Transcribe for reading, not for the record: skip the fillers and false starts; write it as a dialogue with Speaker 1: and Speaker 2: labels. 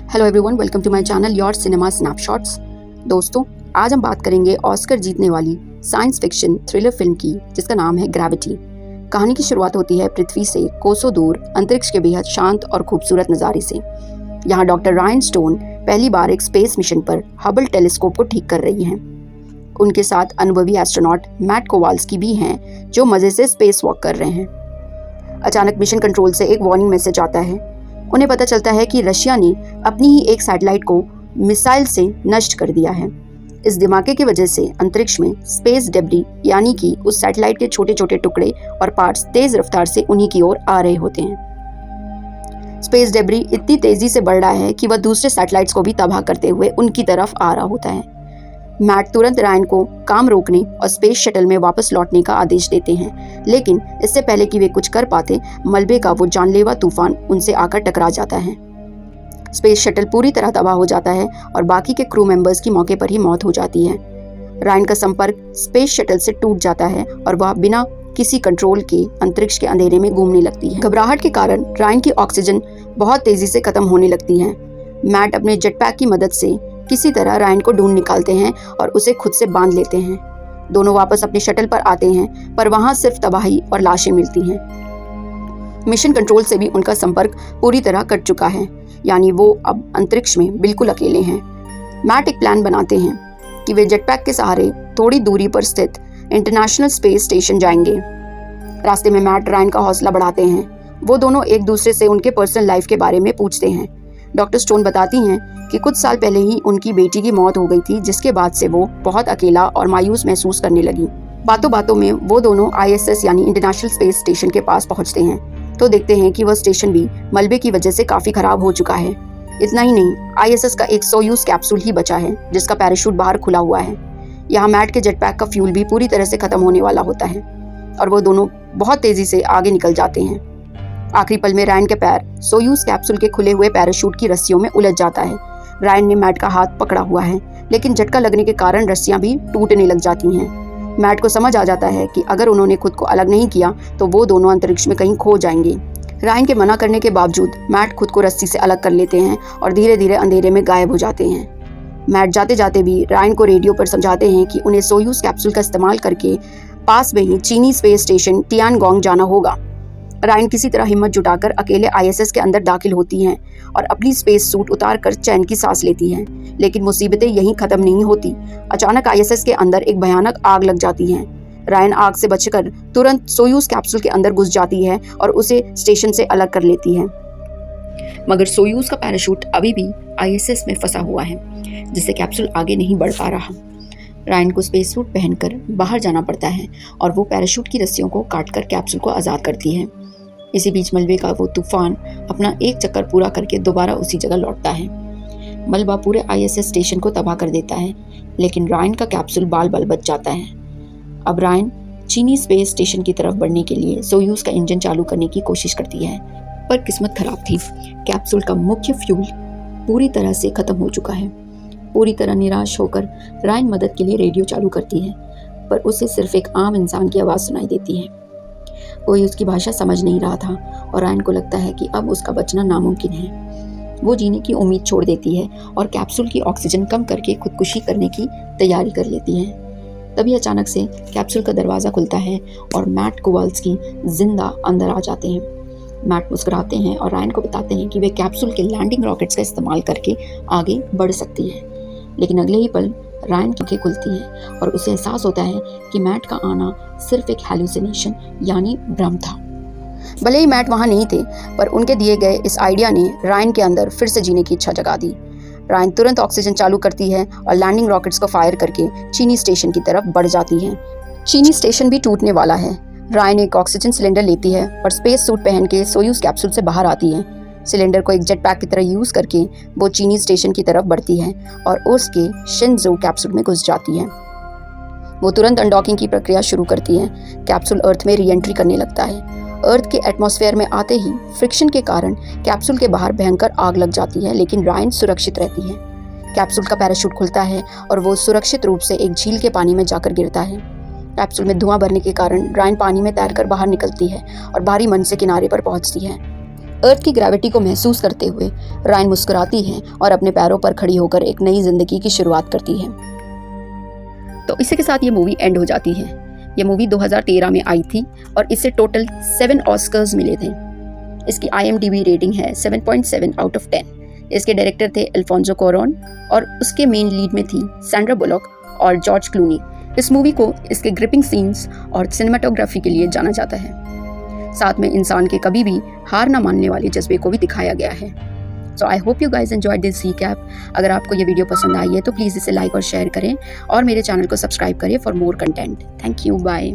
Speaker 1: Hello everyone, welcome to my channel your cinema snapshots. दोस्तों, आज हम बात करेंगे ऑस्कर जीतने वाली साइंस फिक्शन थ्रिलर फिल्म की, जिसका नाम है ग्रेविटी। कहानी की शुरुआत होती है पृथ्वी से कोसों दूर अंतरिक्ष के बेहद शांत और खूबसूरत नज़ारे से। यहाँ डॉक्टर रायन स्टोन पहली बार एक स्पेस मिशन पर हबल टेलीस्कोप को ठीक कर रही हैं। उनके साथ अनुभवी एस्ट्रोनॉट मैट कोवाल्स्की भी हैं, जो मज़े से स्पेस वॉक कर रहे हैं। अचानक मिशन कंट्रोल से एक वार्निंग मैसेज आता है। उन्हें पता चलता है कि रशिया ने अपनी ही एक सैटेलाइट को मिसाइल से नष्ट कर दिया है। इस धमाके की वजह से अंतरिक्ष में स्पेस डेब्री यानी कि उस सैटेलाइट के छोटे छोटे टुकड़े और पार्ट्स तेज रफ्तार से उन्हीं की ओर आ रहे होते हैं। स्पेस डेब्री इतनी तेजी से बढ़ रहा है कि वह दूसरे सैटेलाइट्स को भी तबाह करते हुए उनकी तरफ आ रहा होता है। मैट तुरंत रायन को काम रोकने और स्पेस शटल में वापस लौटने का आदेश देते हैं, लेकिन इससे पहले कि वे कुछ कर पाते, मलबे का वो जानलेवा तूफान उनसे आकर टकरा जाता है। स्पेस शटल पूरी तरह तबाह हो जाता है और बाकी के क्रू मेंबर्स की मौके पर ही मौत हो जाती है। रायन का संपर्क स्पेस शटल से टूट जाता है और वह बिना किसी कंट्रोल के अंतरिक्ष के अंधेरे में घूमने लगती है। घबराहट के कारण रायन की ऑक्सीजन बहुत तेजी से खत्म होने लगती है। मैट अपने जेटपैक की मदद से किसी तरह रायन को ढूंढ निकालते हैं और उसे खुद से बांध लेते हैं। दोनों वापस अपने शटल पर आते हैं, पर वहां सिर्फ तबाही और लाशें मिलती हैं। मिशन कंट्रोल से भी उनका संपर्क पूरी तरह कट चुका है, यानी वो अब अंतरिक्ष में बिल्कुल अकेले हैं। मैट एक प्लान बनाते हैं कि वे जेटपैक के सहारे थोड़ी दूरी पर स्थित इंटरनेशनल स्पेस स्टेशन जाएंगे। रास्ते में मैट रायन का हौसला बढ़ाते हैं। वो दोनों एक दूसरे से उनके पर्सनल लाइफ के बारे में पूछते हैं। डॉक्टर स्टोन बताती हैं कि कुछ साल पहले ही उनकी बेटी की मौत हो गई थी, जिसके बाद से वो बहुत अकेला और मायूस महसूस करने लगी। बातों बातों में वो दोनों ISS यानी इंटरनेशनल स्पेस स्टेशन के पास पहुंचते हैं तो देखते हैं कि वह स्टेशन भी मलबे की वजह से काफी खराब हो चुका है। इतना ही नहीं, ISS का एक सोयूज कैप्सूल ही बचा है, जिसका पैराशूट बाहर खुला हुआ है। यहाँ मैट के जेटपैक का फ्यूल भी पूरी तरह से खत्म होने वाला होता है और वो दोनों बहुत तेजी से आगे निकल जाते हैं। आखिरी पल में रायन के पैर सोयूज कैप्सूल के खुले हुए पैराशूट की रस्सियों में उलझ जाता है। रायन ने मैट का हाथ पकड़ा हुआ है, लेकिन झटका लगने के कारण रस्सियां भी टूटने लग जाती हैं। मैट को समझ आ जाता है कि अगर उन्होंने खुद को अलग नहीं किया तो वो दोनों अंतरिक्ष में कहीं खो जाएंगे। रायन के मना करने के बावजूद मैट खुद को रस्सी से अलग कर लेते हैं और धीरे धीरे अंधेरे में गायब हो जाते हैं। मैट जाते जाते भी रायन को रेडियो पर समझाते हैं कि उन्हें सोयूज कैप्सूल का इस्तेमाल करके पास में ही चीनी स्पेस स्टेशन टियानगोंग जाना होगा। रायन किसी तरह हिम्मत जुटाकर अकेले ISS के अंदर दाखिल होती हैं और अपनी स्पेस सूट उतारकर चैन की सांस लेती हैं, लेकिन मुसीबतें यहीं खत्म नहीं होती। अचानक ISS के अंदर एक भयानक आग लग जाती है। रायन आग से बचकर तुरंत सोयूज कैप्सूल के अंदर घुस जाती है और उसे स्टेशन से अलग कर लेती है, मगर सोयूज का पैराशूट अभी भी ISS में फंसा हुआ है, जिससे कैप्सूल आगे नहीं बढ़ पा रहा। रायन को स्पेस सूट पहनकर बाहर जाना पड़ता है और वो पैराशूट की रस्सियों को काटकर कैप्सूल को आज़ाद करती है। इसी बीच मलबे का वो तूफान अपना एक चक्कर पूरा करके दोबारा उसी जगह लौटता है। मलबा पूरे ISS स्टेशन को तबाह कर देता है, लेकिन रायन का कैप्सूल बाल बाल बच जाता है। अब रायन चीनी स्पेस स्टेशन की तरफ बढ़ने के लिए सोयूज का इंजन चालू करने की कोशिश करती है, पर किस्मत खराब थी। कैप्सूल का मुख्य फ्यूल पूरी तरह से खत्म हो चुका है। पूरी तरह निराश होकर रायन मदद के लिए रेडियो चालू करती है, पर उसे सिर्फ एक आम इंसान की आवाज़ सुनाई देती है। कोई उसकी भाषा समझ नहीं रहा था और रायन को लगता है कि अब उसका बचना नामुमकिन है। वो जीने की उम्मीद छोड़ देती है और कैप्सूल की ऑक्सीजन कम करके खुदकुशी करने की तैयारी कर लेती है। तभी अचानक से कैप्सूल का दरवाज़ा खुलता है और मैट कोवाल्स्की जिंदा अंदर आ जाते हैं। मैट मुस्कुराते हैं और रायन को बताते हैं कि वे कैप्सूल के लैंडिंग रॉकेट्स का इस्तेमाल करके आगे बढ़ सकती है, लेकिन अगले ही पल रायन की आंखें खुलती हैं और उसे एहसास होता है कि मैट का आना सिर्फ एक हैलुसिनेशन यानी भ्रम था। भले ही मैट वहाँ नहीं थे, पर उनके दिए गए इस आइडिया ने रायन के अंदर फिर से जीने की इच्छा जगा दी। रायन तुरंत ऑक्सीजन चालू करती है और लैंडिंग रॉकेट्स को फायर करके चीनी स्टेशन की तरफ बढ़ जाती है। चीनी स्टेशन भी टूटने वाला है। रायन एक ऑक्सीजन सिलेंडर लेती है और स्पेस सूट पहन के सोयूज कैप्सूल से बाहर आती है। सिलेंडर को एक जेटपैक की तरह यूज़ करके वो चीनी स्टेशन की तरफ बढ़ती है और उसके शिनजो कैप्सूल में घुस जाती है। वो तुरंत अनडॉकिंग की प्रक्रिया शुरू करती है। कैप्सूल अर्थ में री एंट्री करने लगता है। अर्थ के एटमॉस्फेयर में आते ही फ्रिक्शन के कारण कैप्सूल के बाहर भयंकर आग लग जाती है, लेकिन रायन सुरक्षित रहती है। कैप्सूल का पैराशूट खुलता है और वो सुरक्षित रूप से एक झील के पानी में जाकर गिरता है। कैप्सूल में धुआं भरने के कारण रायन पानी में तैरकर बाहर निकलती है और भारी मंच से किनारे पर पहुंचती है। अर्थ की ग्रेविटी को महसूस करते हुए रायन मुस्कुराती हैं और अपने पैरों पर खड़ी होकर एक नई जिंदगी की शुरुआत करती है। तो इसी के साथ ये मूवी एंड हो जाती है। ये मूवी 2013 में आई थी और इससे टोटल 7 ऑस्कर्स मिले थे। इसकी IMDb रेटिंग है 7.7 आउट ऑफ 10। इसके डायरेक्टर थे अल्फोंसो क्वारॉन और उसके मेन लीड में थी सैंड्रा बुलॉक और जॉर्ज क्लूनी। इस मूवी को इसके ग्रिपिंग सीन्स और सिनेमाटोग्राफी के लिए जाना जाता है। साथ में इंसान के कभी भी हार ना मानने वाले जज्बे को भी दिखाया गया है। So I hope you guys enjoyed this recap. अगर आपको ये वीडियो पसंद आई है तो प्लीज़ इसे लाइक और शेयर करें और मेरे चैनल को सब्सक्राइब करें for more content. Thank you, bye.